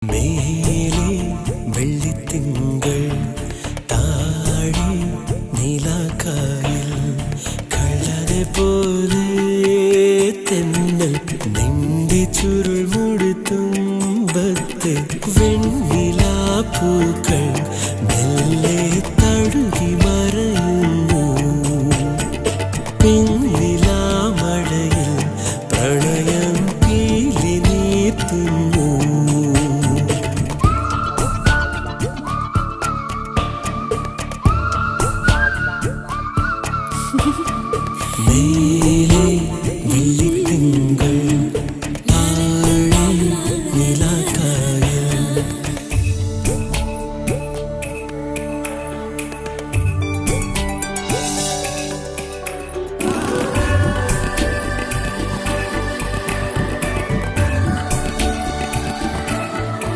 മേലെ വെള്ളിത്തിങ്കൾ താഴെ നീലാക്കായൽ കള്ളരെ പോലെ തെന്നൽ നിന്റെ ചുരുൾ മുടിത്തുമ്പത്ത് വെണ്ണിലാപ്പൂക്കൾ മെല്ലെ